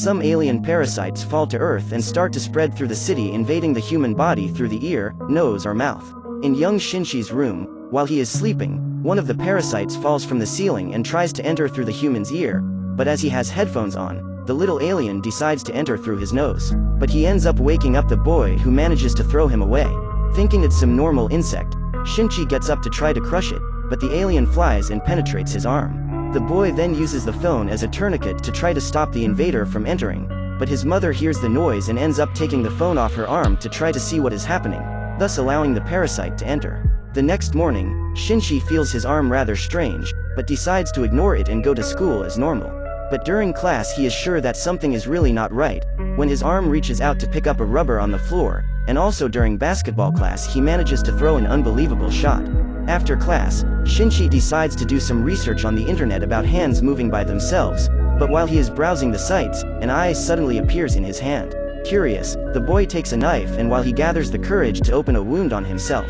some alien parasites fall to Earth and start to spread through the city, invading the human body through the ear, nose or mouth. In young Shinshi's room, while he is sleeping, one of the parasites falls from the ceiling and tries to enter through the human's ear, but as he has headphones on, the little alien decides to enter through his nose. But he ends up waking up the boy, who manages to throw him away. Thinking it's some normal insect, Shinchi gets up to try to crush it, but the alien flies and penetrates his arm. The boy then uses the phone as a tourniquet to try to stop the invader from entering, but his mother hears the noise and ends up taking the phone off her arm to try to see what is happening, thus allowing the parasite to enter. The next morning, Shinchi feels his arm rather strange, but decides to ignore it and go to school as normal. But during class he is sure that something is really not right, when his arm reaches out to pick up a rubber on the floor, and also during basketball class he manages to throw an unbelievable shot. After class, Shinchi decides to do some research on the internet about hands moving by themselves, but while he is browsing the sites, an eye suddenly appears in his hand. Curious, the boy takes a knife, and while he gathers the courage to open a wound on himself,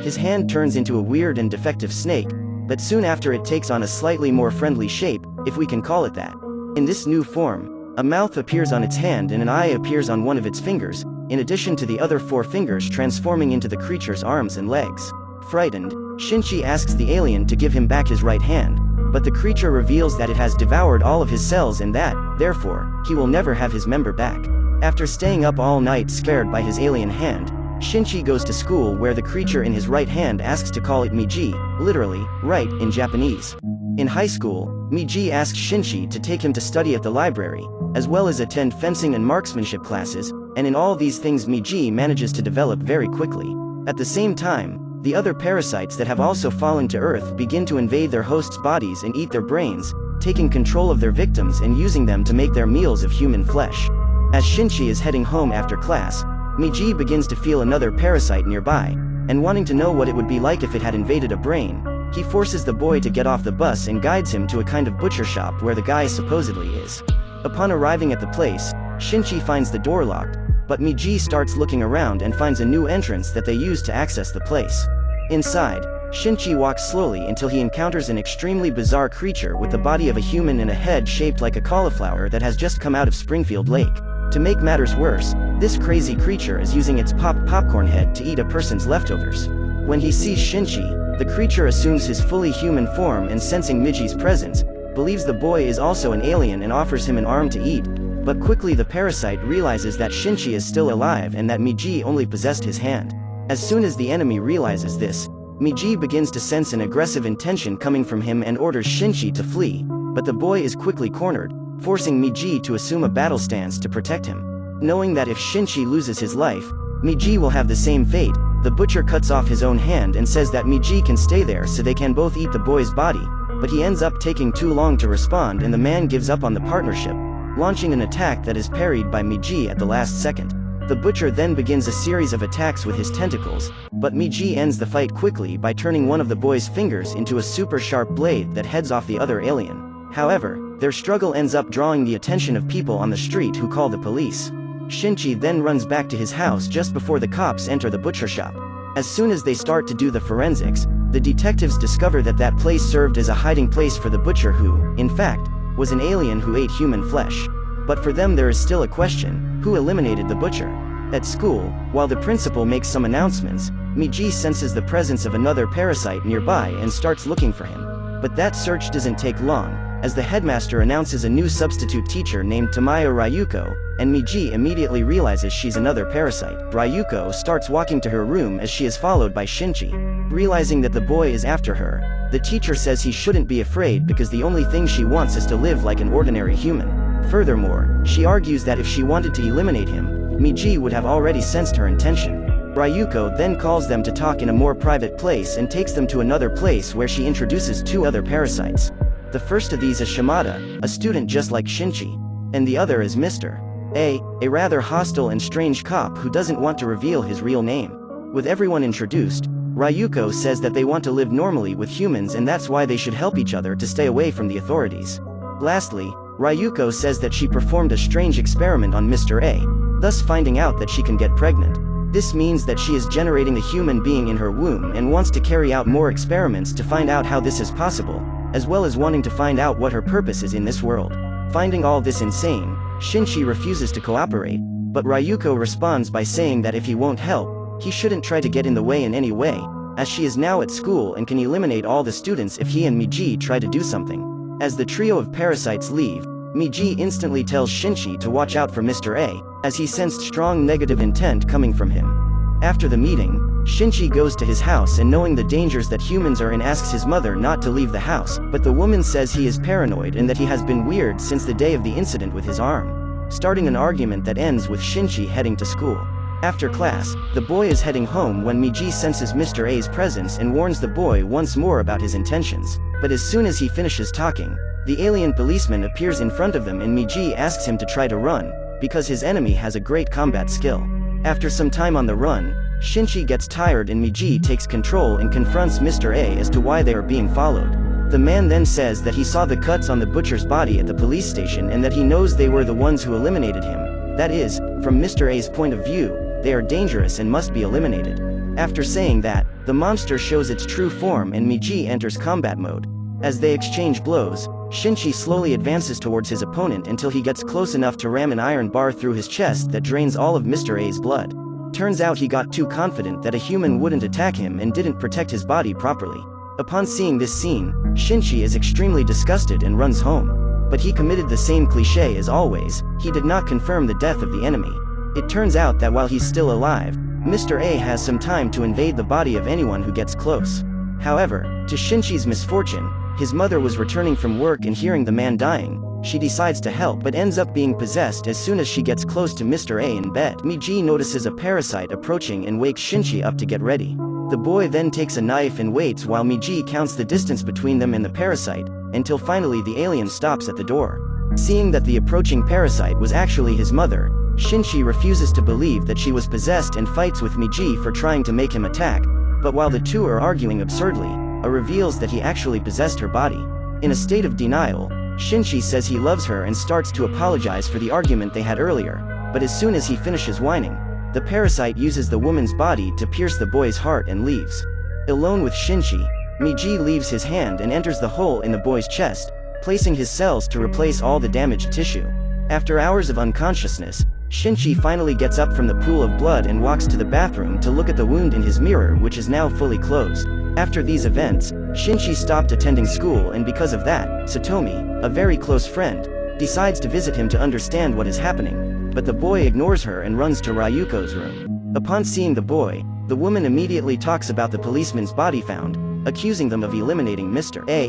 his hand turns into a weird and defective snake, but soon after it takes on a slightly more friendly shape, if we can call it that. In this new form, a mouth appears on its hand and an eye appears on one of its fingers, in addition to the other 4 fingers transforming into the creature's arms and legs. Frightened, Shinchi asks the alien to give him back his right hand, but the creature reveals that it has devoured all of his cells and that, therefore, he will never have his member back. After staying up all night scared by his alien hand, Shinchi goes to school where the creature in his right hand asks to call it Migi, literally, right, in Japanese. In high school, Migi asks Shinchi to take him to study at the library, as well as attend fencing and marksmanship classes, and in all these things Migi manages to develop very quickly. At the same time, the other parasites that have also fallen to Earth begin to invade their hosts' bodies and eat their brains, taking control of their victims and using them to make their meals of human flesh. As Shinchi is heading home after class, Migi begins to feel another parasite nearby, and wanting to know what it would be like if it had invaded a brain, he forces the boy to get off the bus and guides him to a kind of butcher shop where the guy supposedly is. Upon arriving at the place, Shinchi finds the door locked, but Migi starts looking around and finds a new entrance that they use to access the place. Inside, Shinchi walks slowly until he encounters an extremely bizarre creature with the body of a human and a head shaped like a cauliflower that has just come out of Springfield Lake. To make matters worse, this crazy creature is using its popcorn head to eat a person's leftovers. When he sees Shinchi, the creature assumes his fully human form and, sensing Migi's presence, believes the boy is also an alien and offers him an arm to eat, but quickly the parasite realizes that Shinchi is still alive and that Migi only possessed his hand. As soon as the enemy realizes this, Migi begins to sense an aggressive intention coming from him and orders Shinchi to flee, but the boy is quickly cornered, forcing Migi to assume a battle stance to protect him. Knowing that if Shinchi loses his life, Migi will have the same fate, the butcher cuts off his own hand and says that Migi can stay there so they can both eat the boy's body, but he ends up taking too long to respond and the man gives up on the partnership, launching an attack that is parried by Migi at the last second. The butcher then begins a series of attacks with his tentacles, but Migi ends the fight quickly by turning one of the boy's fingers into a super sharp blade that heads off the other alien. However, their struggle ends up drawing the attention of people on the street who call the police. Shinchi then runs back to his house just before the cops enter the butcher shop. As soon as they start to do the forensics, the detectives discover that that place served as a hiding place for the butcher who, in fact, was an alien who ate human flesh. But for them there is still a question: who eliminated the butcher? At school, while the principal makes some announcements, Migi senses the presence of another parasite nearby and starts looking for him. But that search doesn't take long, as the headmaster announces a new substitute teacher named Tamayo Ryuko, and Migi immediately realizes she's another parasite. Ryuko starts walking to her room as she is followed by Shinchi. Realizing that the boy is after her, the teacher says he shouldn't be afraid because the only thing she wants is to live like an ordinary human. Furthermore, she argues that if she wanted to eliminate him, Migi would have already sensed her intention. Ryuko then calls them to talk in a more private place and takes them to another place where she introduces 2 other parasites. The first of these is Shimada, a student just like Shinchi, and the other is Mr. A rather hostile and strange cop who doesn't want to reveal his real name. With everyone introduced, Ryuko says that they want to live normally with humans and that's why they should help each other to stay away from the authorities. Lastly, Ryuko says that she performed a strange experiment on Mr. A, thus finding out that she can get pregnant. This means that she is generating a human being in her womb and wants to carry out more experiments to find out how this is possible, as well as wanting to find out what her purpose is in this world. Finding all this insane, Shinichi refuses to cooperate, but Ryuko responds by saying that if he won't help, he shouldn't try to get in the way in any way, as she is now at school and can eliminate all the students if he and Migi try to do something. As the trio of parasites leave, Migi instantly tells Shinichi to watch out for Mr. A, as he sensed strong negative intent coming from him. After the meeting, Shinichi goes to his house and knowing the dangers that humans are in asks his mother not to leave the house, but the woman says he is paranoid and that he has been weird since the day of the incident with his arm, starting an argument that ends with Shinichi heading to school. After class, the boy is heading home when Migi senses Mr. A's presence and warns the boy once more about his intentions, but as soon as he finishes talking, the alien policeman appears in front of them and Migi asks him to try to run, because his enemy has a great combat skill. After some time on the run, Shinichi gets tired and Migi takes control and confronts Mr. A as to why they are being followed. The man then says that he saw the cuts on the butcher's body at the police station and that he knows they were the ones who eliminated him. That is, from Mr. A's point of view, they are dangerous and must be eliminated. After saying that, the monster shows its true form and Migi enters combat mode. As they exchange blows, Shinichi slowly advances towards his opponent until he gets close enough to ram an iron bar through his chest that drains all of Mr. A's blood. Turns out he got too confident that a human wouldn't attack him and didn't protect his body properly. Upon seeing this scene, Shinichi is extremely disgusted and runs home. But he committed the same cliché as always, he did not confirm the death of the enemy. It turns out that while he's still alive, Mr. A has some time to invade the body of anyone who gets close. However, to Shinichi's misfortune, his mother was returning from work and hearing the man dying, she decides to help but ends up being possessed as soon as she gets close to Mr. A in bed. Migi notices a parasite approaching and wakes Shinichi up to get ready. The boy then takes a knife and waits while Migi counts the distance between them and the parasite, until finally the alien stops at the door. Seeing that the approaching parasite was actually his mother, Shinichi refuses to believe that she was possessed and fights with Migi for trying to make him attack, but while the two are arguing absurdly, reveals that he actually possessed her body. In a state of denial, Shinichi says he loves her and starts to apologize for the argument they had earlier, but as soon as he finishes whining, the parasite uses the woman's body to pierce the boy's heart and leaves. Alone with Shinichi, Migi leaves his hand and enters the hole in the boy's chest, placing his cells to replace all the damaged tissue. After hours of unconsciousness, Shinichi finally gets up from the pool of blood and walks to the bathroom to look at the wound in his mirror, which is now fully closed. After these events, Shinichi stopped attending school, and because of that, Satomi, a very close friend, decides to visit him to understand what is happening, but the boy ignores her and runs to Ryuko's room. Upon seeing the boy, the woman immediately talks about the policeman's body found, accusing them of eliminating Mr. A.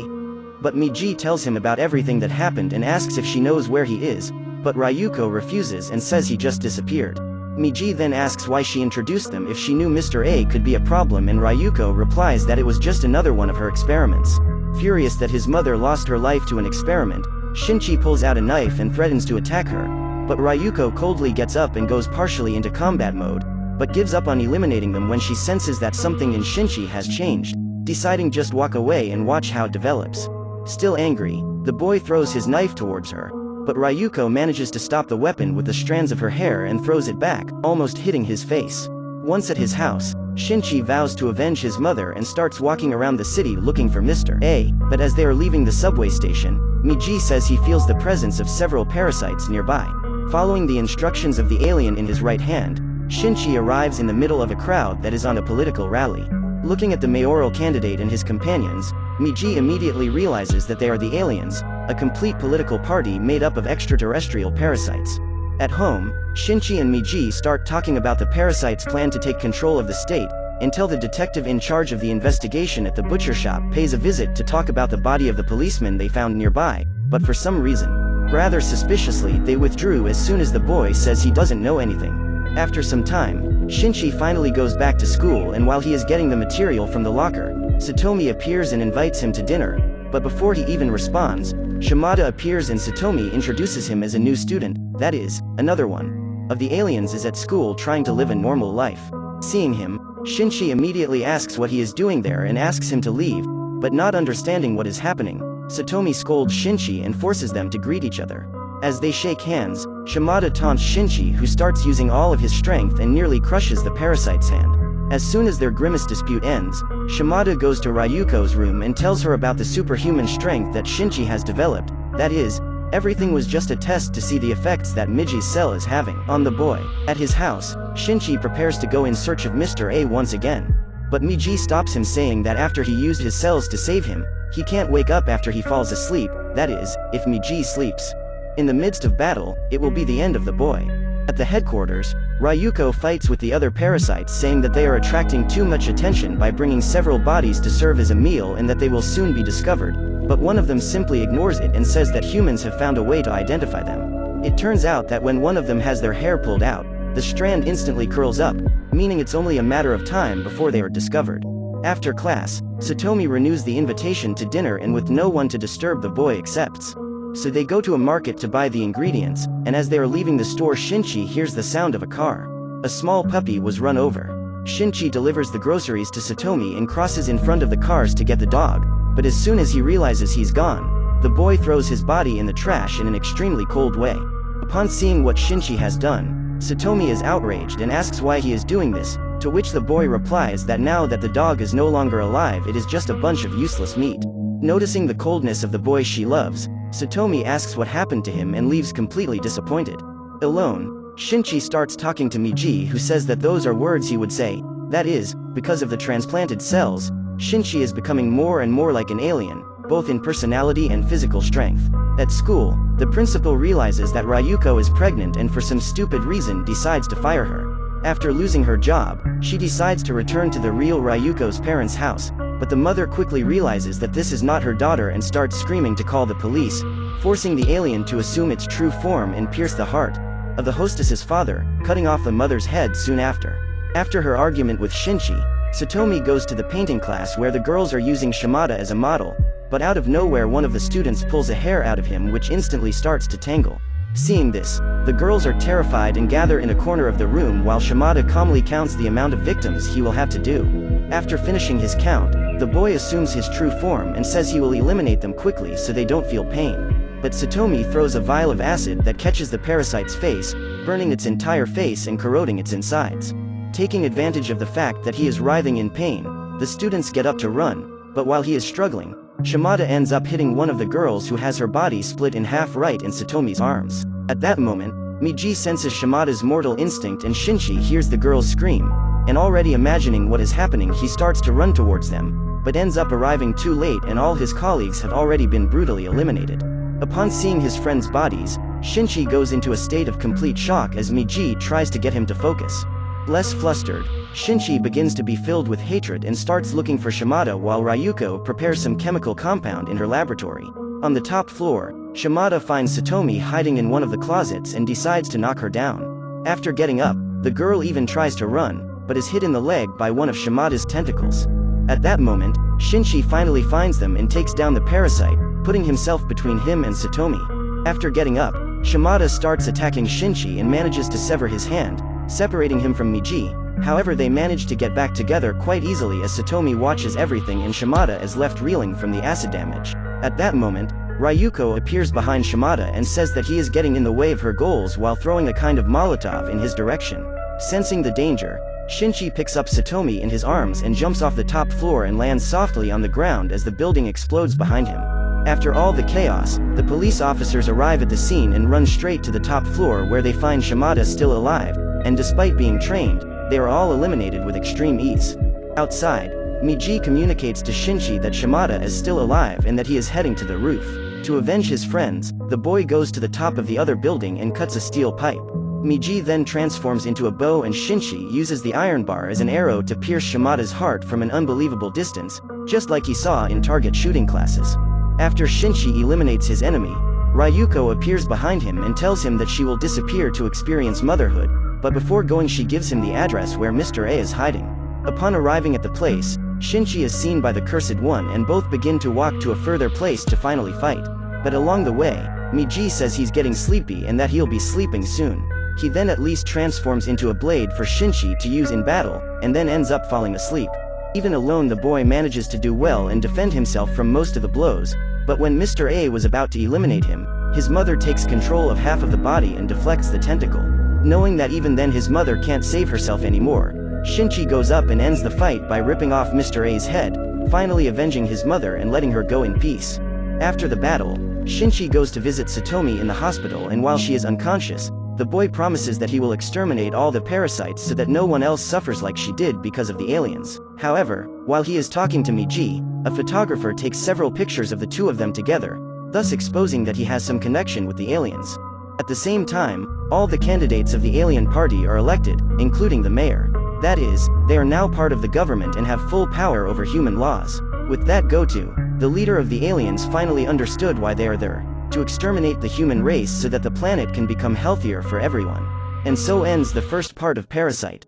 But Migi tells him about everything that happened and asks if she knows where he is, but Ryuko refuses and says he just disappeared. Migi then asks why she introduced them if she knew Mr. A could be a problem, and Ryuko replies that it was just another one of her experiments. Furious that his mother lost her life to an experiment, Shinichi pulls out a knife and threatens to attack her, but Ryuko coldly gets up and goes partially into combat mode, but gives up on eliminating them when she senses that something in Shinichi has changed, deciding just walk away and watch how it develops. Still angry, the boy throws his knife towards her, but Ryuko manages to stop the weapon with the strands of her hair and throws it back, almost hitting his face. Once at his house, Shinichi vows to avenge his mother and starts walking around the city looking for Mr. A, but as they are leaving the subway station, Migi says he feels the presence of several parasites nearby. Following the instructions of the alien in his right hand, Shinichi arrives in the middle of a crowd that is on a political rally. Looking at the mayoral candidate and his companions, Migi immediately realizes that they are the aliens, a complete political party made up of extraterrestrial parasites. At home, Shinichi and Migi start talking about the parasites' plan to take control of the state, until the detective in charge of the investigation at the butcher shop pays a visit to talk about the body of the policeman they found nearby, but for some reason, rather suspiciously, they withdrew as soon as the boy says he doesn't know anything. After some time, Shinichi finally goes back to school, and while he is getting the material from the locker, Satomi appears and invites him to dinner, but before he even responds, Shimada appears and Satomi introduces him as a new student, that is, another one of the aliens is at school trying to live a normal life. Seeing him, Shinichi immediately asks what he is doing there and asks him to leave, but not understanding what is happening, Satomi scolds Shinichi and forces them to greet each other. As they shake hands, Shimada taunts Shinichi, who starts using all of his strength and nearly crushes the parasite's hand. As soon as their grimace dispute ends, Shimada goes to Ryuko's room and tells her about the superhuman strength that Shinichi has developed, that is, Everything was just a test to see the effects that Migi's cell is having on the boy. At his house, Shinichi prepares to go in search of Mr. A once again. But Migi stops him, saying that after he used his cells to save him, he can't wake up after he falls asleep, that is, if Migi sleeps. In the midst of battle, it will be the end of the boy. At the headquarters, Ryuko fights with the other parasites, saying that they are attracting too much attention by bringing several bodies to serve as a meal and that they will soon be discovered, but one of them simply ignores it and says that humans have found a way to identify them. It turns out that when one of them has their hair pulled out, the strand instantly curls up, meaning it's only a matter of time before they are discovered. After class, Satomi renews the invitation to dinner and with no one to disturb, the boy accepts. So they go to a market to buy the ingredients, and as they are leaving the store, Shinichi hears the sound of a car. A small puppy was run over. Shinichi delivers the groceries to Satomi and crosses in front of the cars to get the dog, but as soon as he realizes he's gone, the boy throws his body in the trash in an extremely cold way. Upon seeing what Shinichi has done, Satomi is outraged and asks why he is doing this, to which the boy replies that now that the dog is no longer alive, it is just a bunch of useless meat. Noticing the coldness of the boy she loves, Satomi asks what happened to him and leaves completely disappointed. Alone, Shinichi starts talking to Migi, who says that those are words he would say, that is, because of the transplanted cells, Shinichi is becoming more and more like an alien, both in personality and physical strength. At school, the principal realizes that Ryuko is pregnant and for some stupid reason decides to fire her. After losing her job, she decides to return to the real Ryuko's parents' house, but the mother quickly realizes that this is not her daughter and starts screaming to call the police, forcing the alien to assume its true form and pierce the heart of the hostess's father, cutting off the mother's head soon after. After her argument with Shinichi, Satomi goes to the painting class where the girls are using Shimada as a model, but out of nowhere one of the students pulls a hair out of him, which instantly starts to tangle. Seeing this, the girls are terrified and gather in a corner of the room while Shimada calmly counts the amount of victims he will have to do. After finishing his count, the boy assumes his true form and says he will eliminate them quickly so they don't feel pain. But Satomi throws a vial of acid that catches the parasite's face, burning its entire face and corroding its insides. Taking advantage of the fact that he is writhing in pain, the students get up to run, but while he is struggling, Shimada ends up hitting one of the girls, who has her body split in half right in Satomi's arms. At that moment, Migi senses Shimada's mortal instinct and Shinichi hears the girls scream, and already imagining what is happening, he starts to run towards them, but ends up arriving too late and all his colleagues have already been brutally eliminated. Upon seeing his friends' bodies, Shinichi goes into a state of complete shock as Migi tries to get him to focus. Less flustered, Shinichi begins to be filled with hatred and starts looking for Shimada while Ryuko prepares some chemical compound in her laboratory. On the top floor, Shimada finds Satomi hiding in one of the closets and decides to knock her down. After getting up, the girl even tries to run, but is hit in the leg by one of Shimada's tentacles. At that moment, Shinichi finally finds them and takes down the parasite, putting himself between him and Satomi. After getting up, Shimada starts attacking Shinichi and manages to sever his hand, separating him from Migi. However, they manage to get back together quite easily as Satomi watches everything and Shimada is left reeling from the acid damage. At that moment, Ryuko appears behind Shimada and says that he is getting in the way of her goals while throwing a kind of Molotov in his direction. Sensing the danger, Shinichi picks up Satomi in his arms and jumps off the top floor and lands softly on the ground as the building explodes behind him. After all the chaos, the police officers arrive at the scene and run straight to the top floor where they find Shimada still alive, and despite being trained, they are all eliminated with extreme ease. Outside, Migi communicates to Shinichi that Shimada is still alive and that he is heading to the roof. To avenge his friends, the boy goes to the top of the other building and cuts a steel pipe. Migi then transforms into a bow and Shinichi uses the iron bar as an arrow to pierce Shimada's heart from an unbelievable distance, just like he saw in target shooting classes. After Shinichi eliminates his enemy, Ryuko appears behind him and tells him that she will disappear to experience motherhood, but before going she gives him the address where Mr. A is hiding. Upon arriving at the place, Shinichi is seen by the Cursed One and both begin to walk to a further place to finally fight. But along the way, Migi says he's getting sleepy and that he'll be sleeping soon. He then at least transforms into a blade for Shinichi to use in battle, and then ends up falling asleep. Even alone, the boy manages to do well and defend himself from most of the blows, but when Mr. A was about to eliminate him, his mother takes control of half of the body and deflects the tentacle. Knowing that even then his mother can't save herself anymore, Shinichi goes up and ends the fight by ripping off Mr. A's head, finally avenging his mother and letting her go in peace. After the battle, Shinichi goes to visit Satomi in the hospital, and while she is unconscious, the boy promises that he will exterminate all the parasites so that no one else suffers like she did because of the aliens. However, while he is talking to Migi, a photographer takes several pictures of the two of them together, thus exposing that he has some connection with the aliens. At the same time, all the candidates of the alien party are elected, including the mayor. That is, they are now part of the government and have full power over human laws. With that go-to, the leader of the aliens finally understood why they are there: to exterminate the human race so that the planet can become healthier for everyone. And so ends the first part of Parasite.